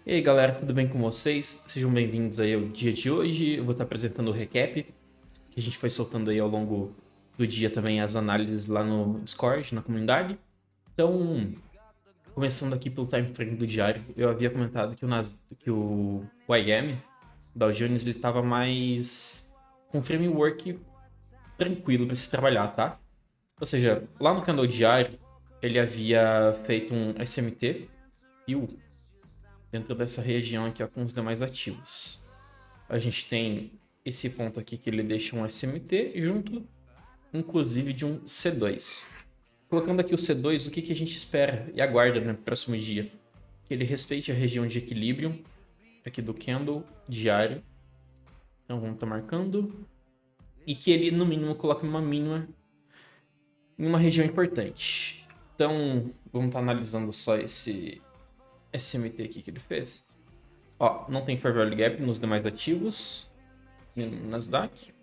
E aí galera, tudo bem com vocês? Sejam bem-vindos aí ao dia de hoje. Eu vou estar apresentando o recap que a gente foi soltando aí ao longo do dia também as análises lá no Discord, na comunidade. Então, começando aqui pelo time frame do diário, eu havia comentado que o YM, Dow Jones, ele estava mais com framework tranquilo para se trabalhar, tá? Ou seja, lá no canal diário, ele havia feito um SMT e dentro dessa região aqui ó, com os demais ativos. A gente tem esse ponto aqui que ele deixa um SMT junto, inclusive, de um C2. Colocando aqui o C2, o que a gente espera e aguarda no próximo dia? Que ele respeite a região de equilíbrio aqui do candle diário. Então vamos estar marcando. E que ele, no mínimo, coloque uma mínima em uma região importante. Então, vamos estar analisando só esse SMT aqui que ele fez. Ó, não tem fair value gap nos demais ativos, nem no Nasdaq.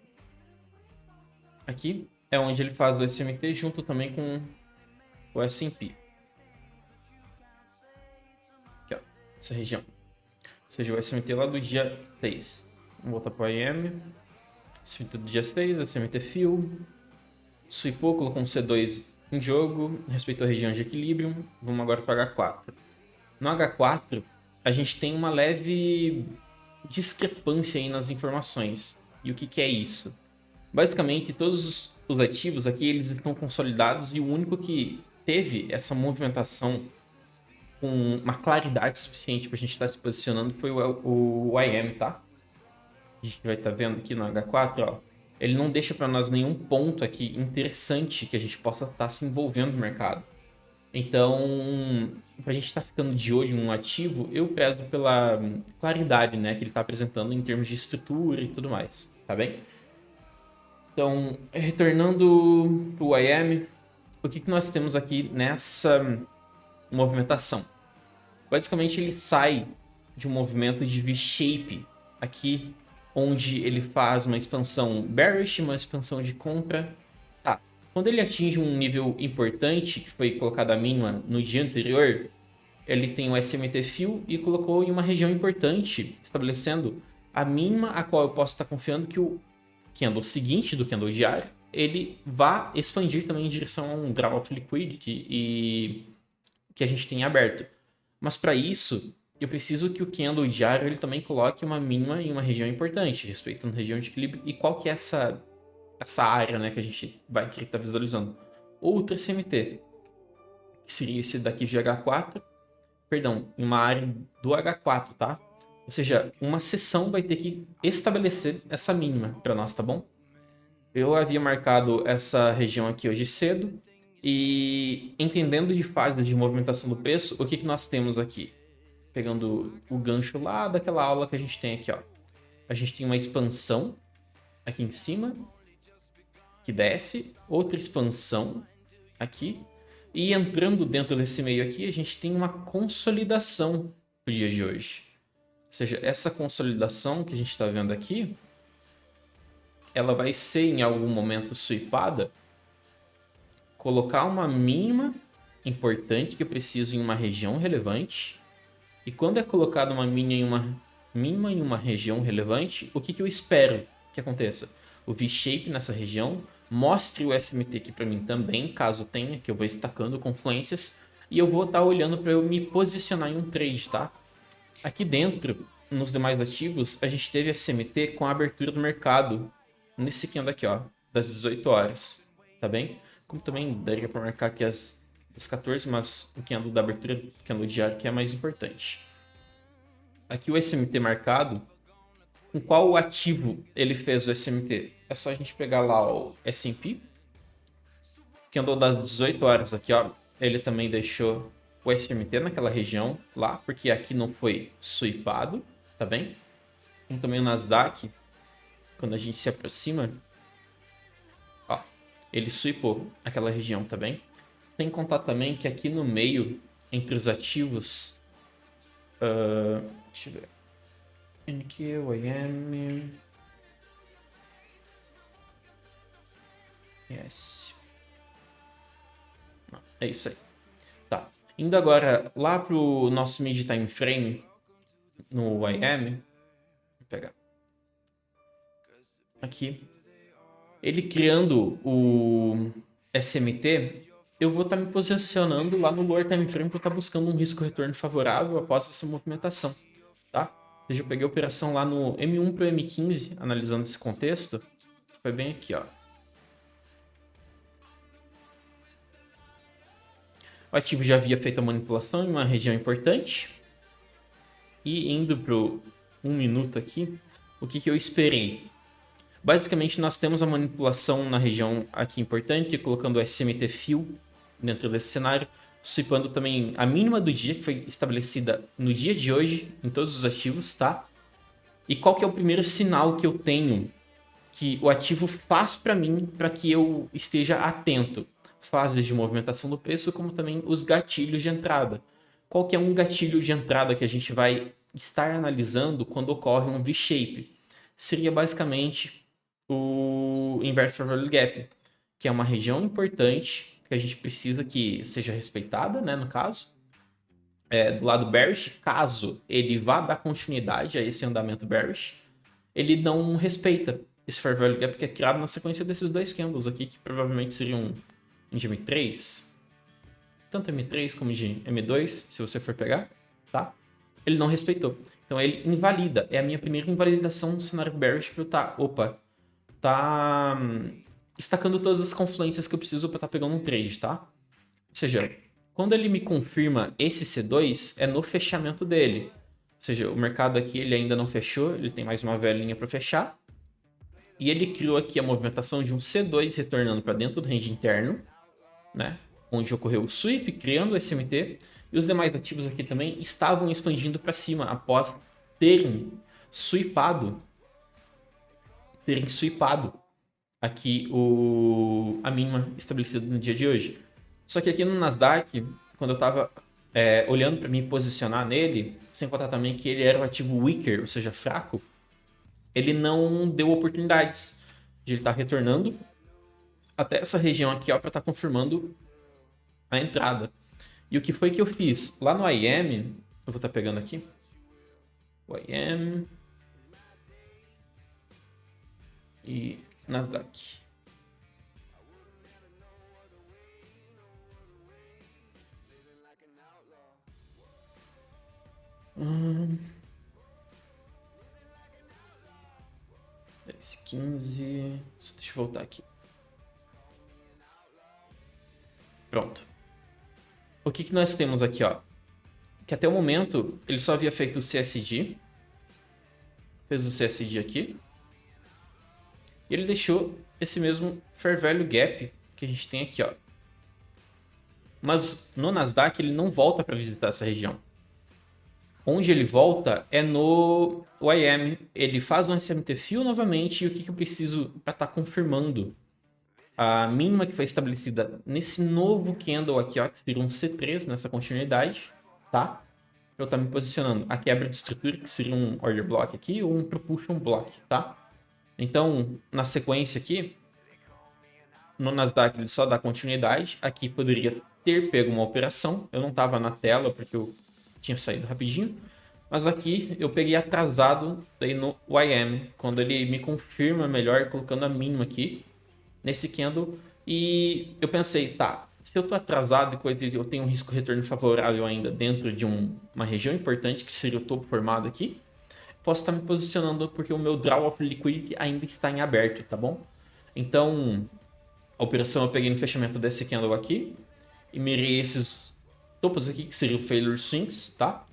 Aqui é onde ele faz o SMT junto também com o S&P. Aqui, ó, essa região. Ou seja, o SMT lá do dia 6. Vamos voltar para o IM. SMT do dia 6, SMT Fill. Sweepou, colocou um C2 em jogo, respeitou a região de equilíbrio. Vamos agora para o H4. No H4, a gente tem uma leve discrepância aí nas informações. E o que é isso? Basicamente, todos os ativos aqui eles estão consolidados e o único que teve essa movimentação com uma claridade suficiente para a gente estar se posicionando foi o IM, tá? A gente vai estar vendo aqui no H4, ó. Ele não deixa para nós nenhum ponto aqui interessante que a gente possa estar se envolvendo no mercado. Então, para a gente estar ficando de olho em um ativo, eu prezo pela claridade, né, que ele está apresentando em termos de estrutura e tudo mais, tá bem? Então, retornando para o IM, o que nós temos aqui nessa movimentação? Basicamente, ele sai de um movimento de V-shape aqui, onde ele faz uma expansão bearish, uma expansão de compra. Tá. Quando ele atinge um nível importante, que foi colocado a mínima no dia anterior, ele tem o SMT Fill e colocou em uma região importante, estabelecendo a mínima a qual eu posso estar confiando que o candle seguinte do candle diário, ele vá expandir também em direção a um draw of liquidity e que a gente tem aberto. Mas para isso, eu preciso que o candle diário ele também coloque uma mínima em uma região importante, respeitando a região de equilíbrio. E qual que é essa área, né, que a gente vai querer estar visualizando? Outro SMT, que seria esse daqui de H4, perdão, em uma área do H4, tá? Ou seja, uma seção vai ter que estabelecer essa mínima para nós, tá bom? Eu havia marcado essa região aqui hoje cedo e entendendo de fase de movimentação do preço, o que nós temos aqui? Pegando o gancho lá daquela aula que a gente tem aqui, ó. A gente tem uma expansão aqui em cima, que desce, outra expansão aqui, e entrando dentro desse meio aqui, a gente tem uma consolidação no dia de hoje. Ou seja, essa consolidação que a gente está vendo aqui, ela vai ser em algum momento sweepada, colocar uma mínima importante que eu preciso em uma região relevante. E quando é colocada uma mínima em uma região relevante, o que eu espero que aconteça? O V-shape nessa região, mostre o SMT aqui para mim também, caso tenha, que eu vou estacando confluências, e eu vou estar olhando para eu me posicionar em um trade, tá? Aqui dentro, nos demais ativos, a gente teve SMT com a abertura do mercado, nesse candle aqui, ó, das 18 horas, tá bem? Como também daria para marcar aqui as 14, mas o candle da abertura, o candle diário, que é mais importante. Aqui o SMT marcado, com qual ativo ele fez o SMT? É só a gente pegar lá o S&P, candle das 18 horas aqui, ó, ele também deixou o SMT naquela região lá, porque aqui não foi sweepado, tá bem? Como também o Nasdaq, quando a gente se aproxima, ó, ele sweepou aquela região, tá bem? Sem contar também que aqui no meio, entre os ativos, deixa eu ver, NQ, YM, yes, não, é isso aí. Tá, indo agora lá pro nosso mid time frame, no IM, vou pegar aqui, ele criando o SMT, eu vou estar me posicionando lá no lower time frame para estar buscando um risco retorno favorável após essa movimentação, tá? Ou seja, eu peguei a operação lá no M1 para o M15, analisando esse contexto, foi bem aqui, ó. O ativo já havia feito a manipulação em uma região importante. E indo para o 1 minuto aqui, o que eu esperei? Basicamente, nós temos a manipulação na região aqui importante, colocando o SMT Fill dentro desse cenário, sweepando também a mínima do dia, que foi estabelecida no dia de hoje, em todos os ativos, tá? E qual que é o primeiro sinal que eu tenho que o ativo faz para mim, para que eu esteja atento? Fases de movimentação do preço, como também os gatilhos de entrada. Qual que é um gatilho de entrada que a gente vai estar analisando quando ocorre um V-shape? Seria basicamente o Inverse Value Gap, que é uma região importante que a gente precisa que seja respeitada, né, no caso. Do lado bearish, caso ele vá dar continuidade a esse andamento bearish, ele não respeita esse Fair Value Gap que é criado na sequência desses dois candles aqui, que provavelmente seriam de M3, tanto M3 como de M2, se você for pegar, tá? Ele não respeitou. Então ele invalida. É a minha primeira invalidação no cenário bearish para eu tá estacando todas as confluências que eu preciso para estar pegando um trade, tá? Ou seja, quando ele me confirma esse C2, é no fechamento dele. Ou seja, o mercado aqui ele ainda não fechou, ele tem mais uma velhinha para fechar. E ele criou aqui a movimentação de um C2 retornando para dentro do range interno, né? Onde ocorreu o sweep, criando o SMT, e os demais ativos aqui também estavam expandindo para cima após terem sweepado aqui a mínima estabelecida no dia de hoje. Só que aqui no Nasdaq, quando eu estava olhando para me posicionar nele, sem contar também que ele era um ativo weaker, ou seja, fraco, ele não deu oportunidades de ele estar retornando até essa região aqui, ó, para estar confirmando a entrada. E o que foi que eu fiz? Lá no IM, eu vou estar pegando aqui, o IM e Nasdaq. Esse 15. Deixa eu voltar aqui. Pronto. O que nós temos aqui, ó? Que até o momento ele só havia feito o CSG. Fez o CSG aqui. E ele deixou esse mesmo Fair Value Gap que a gente tem aqui, ó. Mas no Nasdaq ele não volta para visitar essa região. Onde ele volta é no IM. Ele faz um SMT Fill novamente. E o que eu preciso para estar confirmando? A mínima que foi estabelecida nesse novo candle aqui, ó, que seria um C3 nessa continuidade, tá? Eu estou me posicionando a quebra de estrutura, que seria um order block aqui, ou um propulsion block, tá? Então, na sequência aqui, no Nasdaq ele só dá continuidade. Aqui poderia ter pego uma operação. Eu não estava na tela porque eu tinha saído rapidinho. Mas aqui eu peguei atrasado daí no YM, quando ele me confirma melhor, colocando a mínima aqui nesse candle. E eu pensei, tá, se eu tô atrasado e coisa, eu tenho um risco retorno favorável ainda dentro de uma região importante, que seria o topo formado aqui, posso estar me posicionando porque o meu draw of liquidity ainda está em aberto, tá bom? Então, a operação eu peguei no fechamento desse candle aqui e mirei esses topos aqui, que seriam failure swings, tá?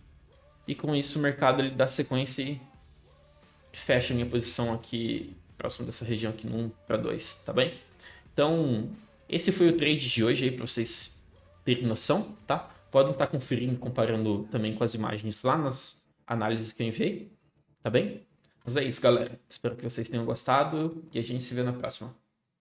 E com isso o mercado ele dá sequência e fecha a minha posição aqui próximo dessa região aqui no 1 para 2, tá bem? Então, esse foi o trade de hoje aí para vocês terem noção, tá? Podem estar conferindo, comparando também com as imagens lá nas análises que eu enviei, tá bem? Mas é isso, galera. Espero que vocês tenham gostado e a gente se vê na próxima.